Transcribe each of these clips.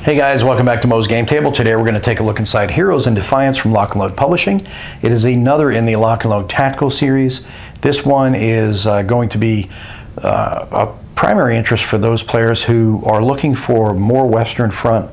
Hey guys, welcome back to Mo's Game Table. Today we're going to take a look inside Heroes in Defiance from Lock and Load Publishing. It is another in the Lock and Load Tactical series. This one is going to be a primary interest for those players who are looking for more Western Front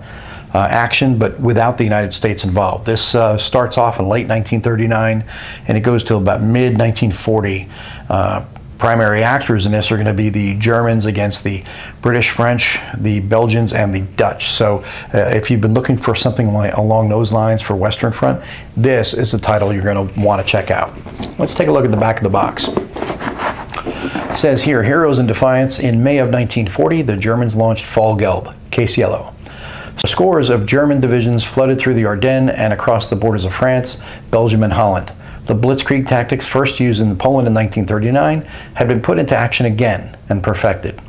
action, but without the United States involved. This starts off in late 1939 and it goes to about mid-1940. Primary actors in this are going to be the Germans against the British, French, the Belgians, and the Dutch. So if you've been looking for something along those lines for Western Front, this is the title you're going to want to check out. Let's take a look at the back of the box. It says here, Heroes in Defiance. In May of 1940, the Germans launched Fall Gelb, Case Yellow. Scores of German divisions flooded through the Ardennes and across the borders of France, Belgium, and Holland. The blitzkrieg tactics first used in Poland in 1939 had been put into action again and perfected.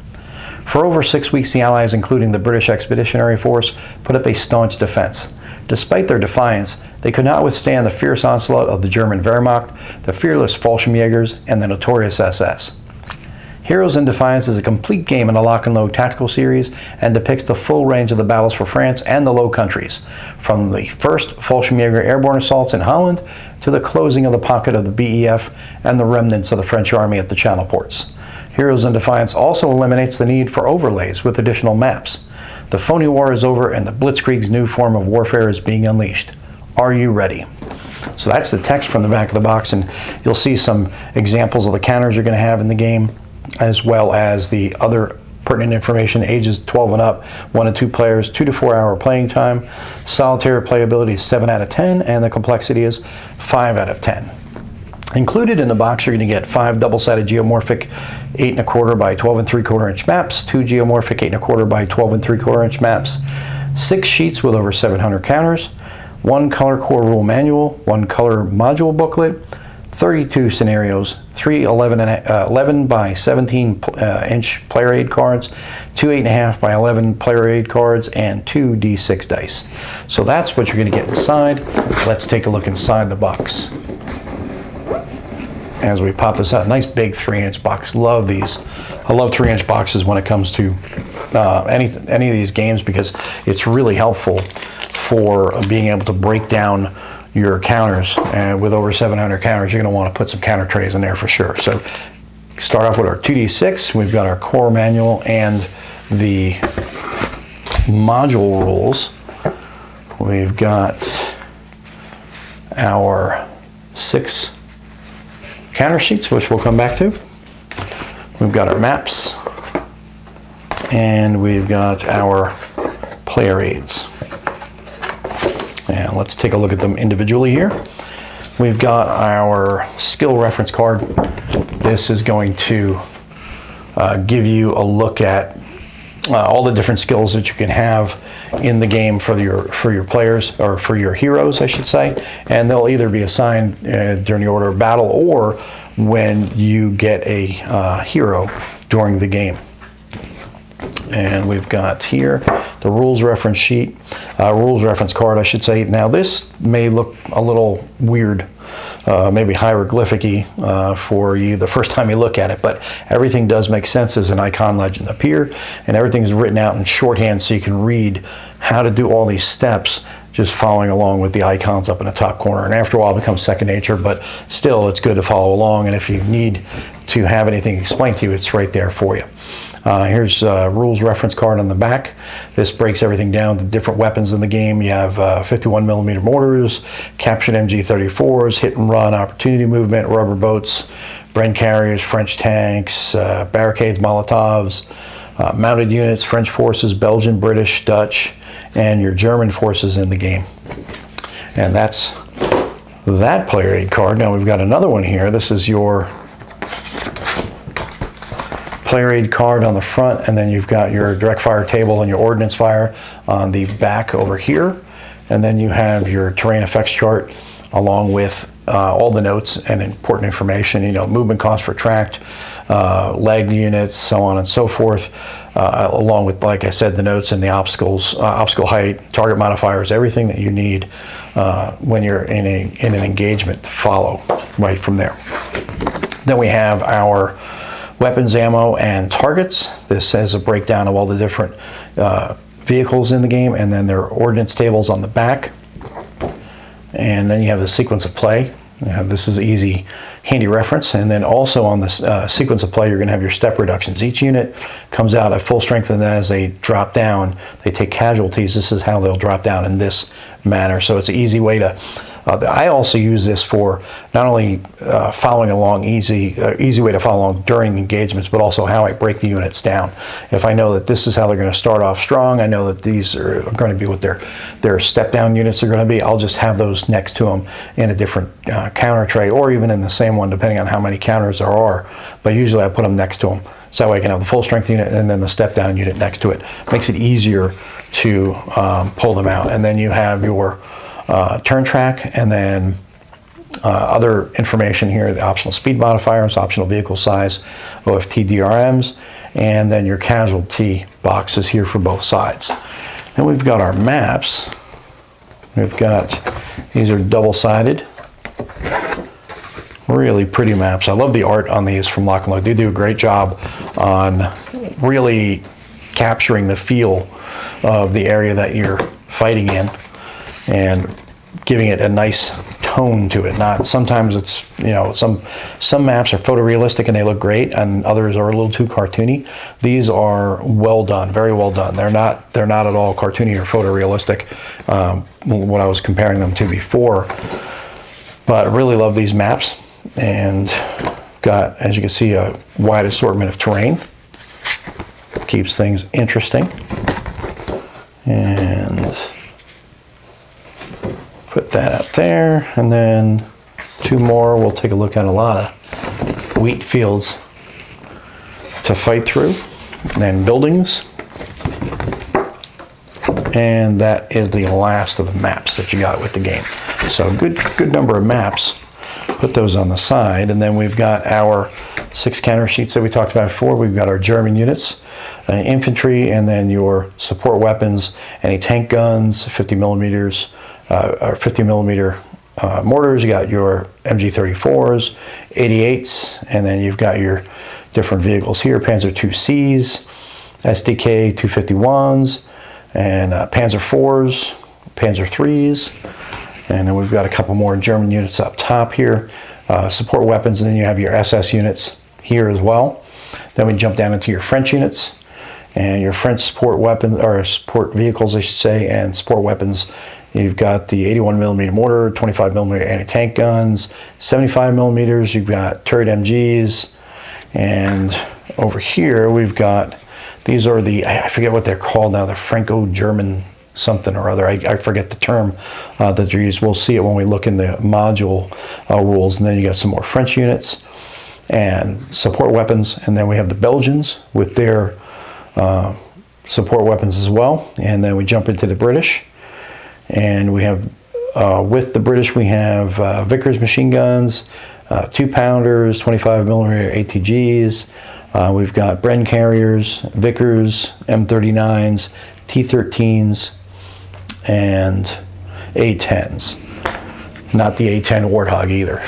For over 6 weeks, the Allies, including the British Expeditionary Force, put up a staunch defense. Despite their defiance, they could not withstand the fierce onslaught of the German Wehrmacht, the fearless Fallschirmjägers, and the notorious SS. Heroes in Defiance is a complete game in a Lock and Load Tactical series and depicts the full range of the battles for France and the Low Countries, from the first Fallschirmjäger airborne assaults in Holland to the closing of the pocket of the BEF and the remnants of the French army at the Channel ports. Heroes in Defiance also eliminates the need for overlays with additional maps. The phony war is over and the Blitzkrieg's new form of warfare is being unleashed. Are you ready? So that's the text from the back of the box, and you'll see some examples of the counters you're going to have in the game, as well as the other pertinent information. Ages 12 and up, 1 and 2 players, 2 to 4 hour playing time. Solitaire playability is 7 out of 10, and the complexity is 5 out of 10. Included in the box, you're going to get 5 double-sided geomorphic 8 1/4 by 12 3/4 inch maps, 2 geomorphic 8 1/4 by 12 3/4 inch maps, 6 sheets with over 700 counters, 1 color core rule manual, 1 color module booklet, 32 scenarios, 3 11 by 17 inch player aid cards, 2 8.5 by 11 player aid cards, and 2 D6 dice. So that's what you're going to get inside. Let's take a look inside the box. As we pop this out, nice big 3-inch box. Love these. I love 3-inch boxes when it comes to any of these games, because it's really helpful for being able to break down your counters. And with over 700 counters, you're going to want to put some counter trays in there for sure. So start off with our 2D6. We've got our core manual and the module rules. We've got our 6 counter sheets, which we'll come back to. We've got our maps, and we've got our player aids. And let's take a look at them individually here. We've got our skill reference card. This is going to give you a look at all the different skills that you can have in the game for your players, or for your heroes, I should say. And they'll either be assigned during the order of battle or when you get a hero during the game. And we've got here the rules reference sheet, rules reference card, I should say. Now this may look a little weird, maybe hieroglyphic-y for you the first time you look at it, but everything does make sense as an icon legend up here, and everything's written out in shorthand so you can read how to do all these steps just following along with the icons up in the top corner. And after a while it becomes second nature, but still it's good to follow along, and if you need to have anything explained to you, it's right there for you. Here's a rules reference card on the back. This breaks everything down, the different weapons in the game. You have 51mm mortars, captured MG34s, hit and run, opportunity movement, rubber boats, Bren carriers, French tanks, barricades, Molotovs, mounted units, French forces, Belgian, British, Dutch, and your German forces in the game. And that's that player aid card. Now we've got another one here. This is your player aid card on the front, and then you've got your direct fire table and your ordnance fire on the back over here. And then you have your terrain effects chart along with all the notes and important information, you know, movement cost for tracked, leg units, so on and so forth, along with, like I said, the notes and the obstacles, obstacle height, target modifiers, everything that you need when you're in an engagement to follow right from there. Then we have our weapons, ammo, and targets. This has a breakdown of all the different vehicles in the game, and then their ordnance tables on the back. And then you have the sequence of play. This is easy, handy reference. And then also on this sequence of play, you're going to have your step reductions. Each unit comes out at full strength, and then as they drop down, they take casualties. This is how they'll drop down in this manner. So it's an easy way to I also use this for not only following along, easy way to follow along during engagements, but also how I break the units down. If I know that this is how they're going to start off strong, I know that these are going to be what their step down units are going to be, I'll just have those next to them in a different counter tray, or even in the same one, depending on how many counters there are. But usually I put them next to them, so that way I can have the full strength unit and then the step down unit next to it. Makes it easier to pull them out. And then you have your turn track, and then other information here, the optional speed modifiers, optional vehicle size, OFT DRMs, and then your casualty boxes here for both sides. Then we've got our maps. We've got, these are double-sided, really pretty maps. I love the art on these from Lock and Load. They do a great job on really capturing the feel of the area that you're fighting in and giving it a nice tone to it. Not sometimes it's, you know, some maps are photorealistic and they look great, and others are a little too cartoony. These are well done, very well done. They're not at all cartoony or photorealistic, what I was comparing them to before. But I really love these maps, and got, as you can see, a wide assortment of terrain. Keeps things interesting. And put that up there, and then two more. We'll take a look at a lot of wheat fields to fight through, and then buildings. And that is the last of the maps that you got with the game. So good number of maps. Put those on the side, and then we've got our 6 counter sheets that we talked about before. We've got our German units, infantry, and then your support weapons, any tank guns, 50 millimeters, or 50 millimeter mortars. You got your MG34s, 88s, and then you've got your different vehicles here: Panzer IICs, SDK 251s, and Panzer IVs, Panzer IIIs, and then we've got a couple more German units up top here. Support weapons, and then you have your SS units here as well. Then we jump down into your French units, and your French support weapons, or support vehicles, I should say, and support weapons. You've got the 81 millimeter mortar, 25 millimeter anti-tank guns, 75 millimeters. You've got turret MGs, and over here we've got, these are the, I forget what they're called now, the Franco-German something or other. I forget the term that they're used. We'll see it when we look in the module rules. And then you got some more French units and support weapons, and then we have the Belgians with their support weapons as well. And then we jump into the British. And we have, with the British, we have Vickers machine guns, 2-pounders, 25 millimeter ATGs. We've got Bren carriers, Vickers, M39s, T13s, and A10s. Not the A10 Warthog either.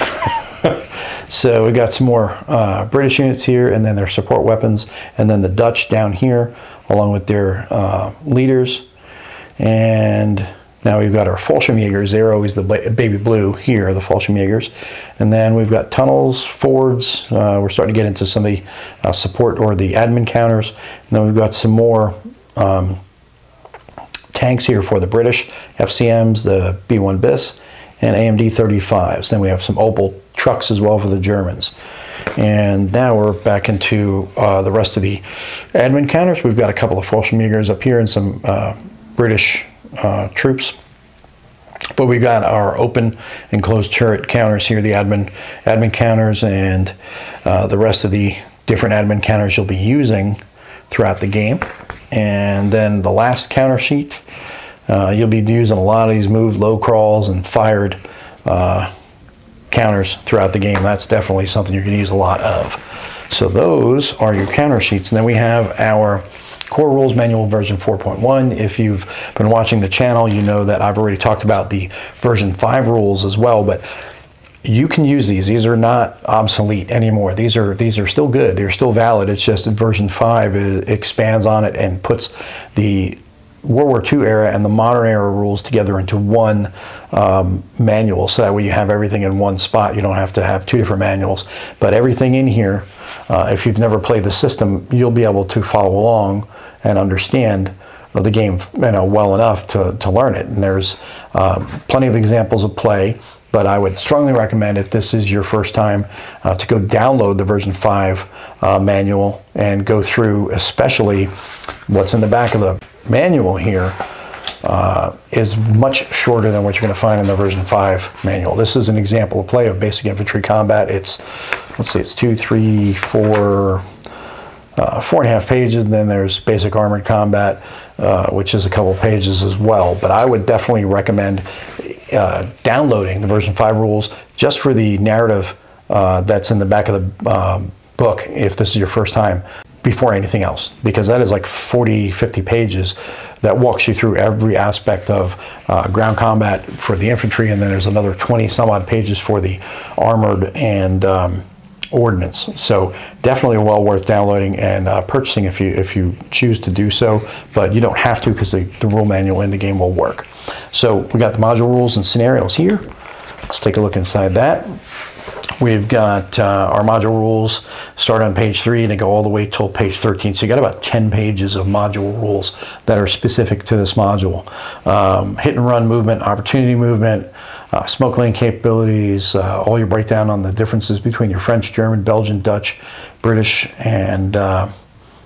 So we got some more British units here, and then their support weapons, and then the Dutch down here, along with their leaders. And now we've got our Fallschirmjägers. They're always the baby blue here, the Fallschirmjägers. And then we've got tunnels, Fords. We're starting to get into some of the support or the admin counters. And then we've got some more tanks here for the British, FCMs, the B1 BIS, and AMD 35s. Then we have some Opel trucks as well for the Germans. And now we're back into the rest of the admin counters. We've got a couple of Fallschirmjägers up here and some British troops, but we got our open and closed turret counters here, the admin counters, and the rest of the different admin counters you'll be using throughout the game. And then the last counter sheet, you'll be using a lot of these moved low crawls and fired counters throughout the game. That's definitely something you're going to use a lot of. So those are your counter sheets. And then we have our Core Rules Manual version 4.1. If you've been watching the channel, you know that I've already talked about the version 5 rules as well, but you can use these. These are not obsolete anymore. These are still good. They're still valid. It's just that version 5 expands on it and puts the World War II era and the modern era rules together into one manual, so that way you have everything in one spot. You don't have to have two different manuals, but everything in here, if you've never played the system, you'll be able to follow along and understand the game, well enough to learn it. And there's plenty of examples of play, but I would strongly recommend, if this is your first time, to go download the version 5 manual and go through, especially what's in the back of the manual here is much shorter than what you're going to find in the version 5 manual. This is an example of play of basic infantry combat. It's, let's see, it's 2, 3, 4, 4.5 pages, and then there's basic armored combat, which is a couple pages as well. But I would definitely recommend downloading the version 5 rules just for the narrative that's in the back of the book, if this is your first time, before anything else, because that is like 40, 50 pages that walks you through every aspect of ground combat for the infantry, and then there's another 20 some odd pages for the armored and ordnance. So definitely well worth downloading and purchasing if you choose to do so, but you don't have to, because the rule manual in the game will work. So we got the module rules and scenarios here. Let's take a look inside that. We've got our module rules start on page 3 and they go all the way till page 13. So you got about 10 pages of module rules that are specific to this module. Hit and run movement, opportunity movement, smoke lane capabilities, all your breakdown on the differences between your French, German, Belgian, Dutch, British, and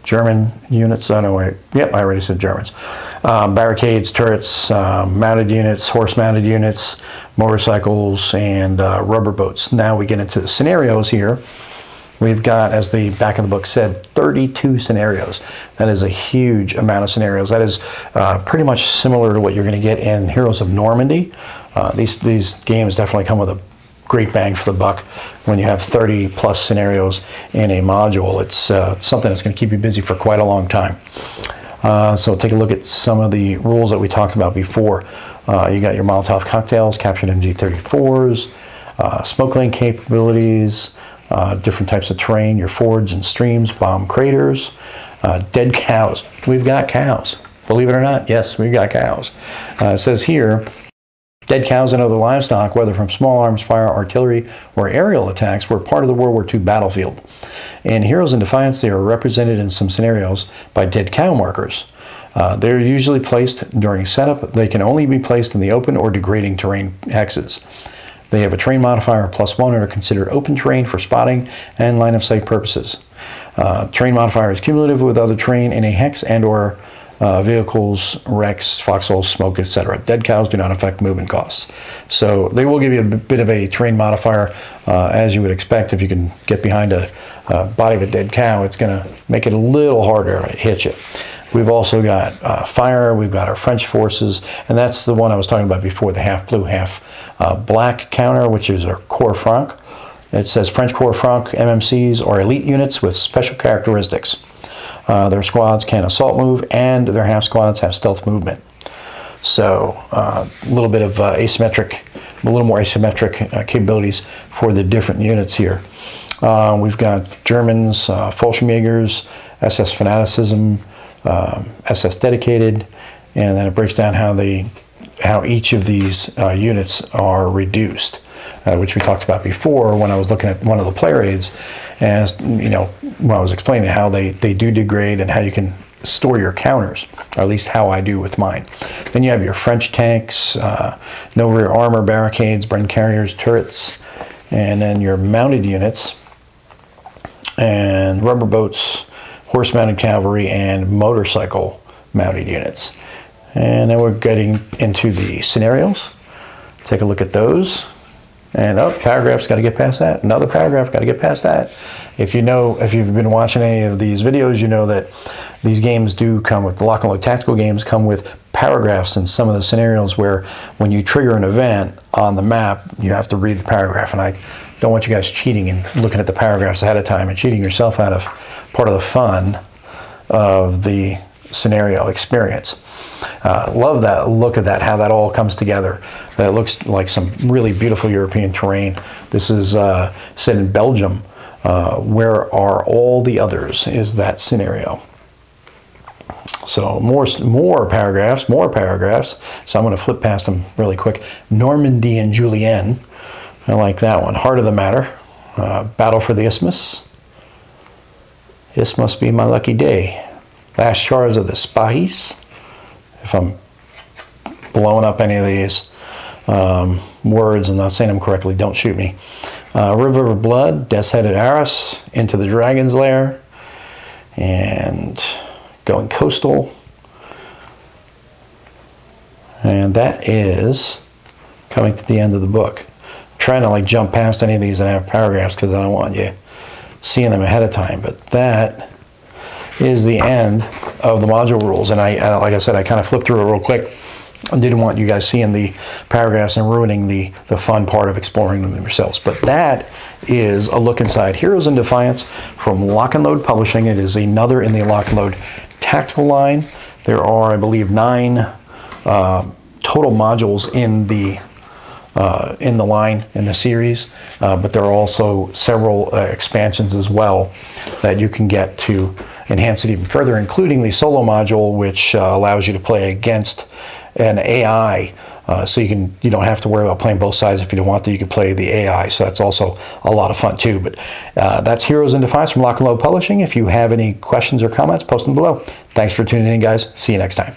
German units. Oh no, wait. Yep, I already said Germans. Barricades, turrets, mounted units, horse-mounted units, motorcycles, and rubber boats. Now we get into the scenarios here. We've got, as the back of the book said, 32 scenarios. That is a huge amount of scenarios. That is pretty much similar to what you're going to get in Heroes of Normandy. These games definitely come with a great bang for the buck when you have 30 plus scenarios in a module. It's something that's going to keep you busy for quite a long time. So take a look at some of the rules that we talked about before. You got your Molotov cocktails, captured MG34s, smoke lane capabilities, different types of terrain, your fords and streams, bomb craters, dead cows. We've got cows. Believe it or not, yes, we've got cows. It says here, dead cows and other livestock, whether from small arms, fire, artillery, or aerial attacks, were part of the World War II battlefield. In Heroes in Defiance, they are represented in some scenarios by dead cow markers. They're usually placed during setup. They can only be placed in the open or degrading terrain hexes. They have a terrain modifier of +1 and are considered open terrain for spotting and line of sight purposes. Terrain modifier is cumulative with other terrain in a hex and or vehicles, wrecks, foxholes, smoke, etc. Dead cows do not affect movement costs. So they will give you a bit of a terrain modifier, as you would expect. If you can get behind a body of a dead cow, it's going to make it a little harder to hit you. We've also got fire, we've got our French forces, and that's the one I was talking about before, the half blue, half black counter, which is our Corps Franc. It says French Corps Franc MMCs are elite units with special characteristics. Their squads can assault move, and their half squads have stealth movement. So a little bit of asymmetric, a little more asymmetric capabilities for the different units here. We've got Germans, Fallschirmjägers, SS Fanaticism, SS Dedicated, and then it breaks down how each of these units are reduced, which we talked about before when I was looking at one of the player aids, as you know, when I was explaining how they do degrade and how you can store your counters, or at least how I do with mine. Then you have your French tanks, no rear armor, barricades, Bren carriers, turrets, and then your mounted units, and rubber boats, horse-mounted cavalry, and motorcycle-mounted units. And then we're getting into the scenarios. Take a look at those. And paragraph's got to get past that. Another paragraph, got to get past that. If you've been watching any of these videos, you know that these games do come with, the lock and load tactical games come with paragraphs in some of the scenarios where when you trigger an event on the map, you have to read the paragraph. And I don't want you guys cheating and looking at the paragraphs ahead of time and cheating yourself out of part of the fun of the scenario experience. Love that look at that, how that all comes together. That looks like some really beautiful European terrain. This is set in Belgium. Where are all the others is that scenario. So more paragraphs. So I'm going to flip past them really quick. Normandy and Julienne. I like that one. Heart of the Matter. Battle for the Isthmus. This must be my lucky day. Last Shards of the Spice. If I'm blowing up any of these words and not saying them correctly, don't shoot me. River of Blood. Death's-Headed Arras. Into the Dragon's Lair. And Going Coastal. And that is coming to the end of the book. I'm trying to like jump past any of these and have paragraphs because I don't want you seeing them ahead of time. But that is the end of the module rules. And like I said, I kind of flipped through it real quick. I didn't want you guys seeing the paragraphs and ruining the fun part of exploring them yourselves. But that is a look inside Heroes in Defiance from Lock and Load Publishing. It is another in the Lock and Load tactical line. There are, I believe, 9 total modules in the line, in the series, but there are also several expansions as well that you can get to enhance it even further, including the solo module, which allows you to play against an AI, so you don't have to worry about playing both sides. If you don't want to, you can play the AI, so that's also a lot of fun too. But that's Heroes in Defiance from Lock and Load Publishing. If you have any questions or comments, post them below. Thanks for tuning in, guys. See you next time.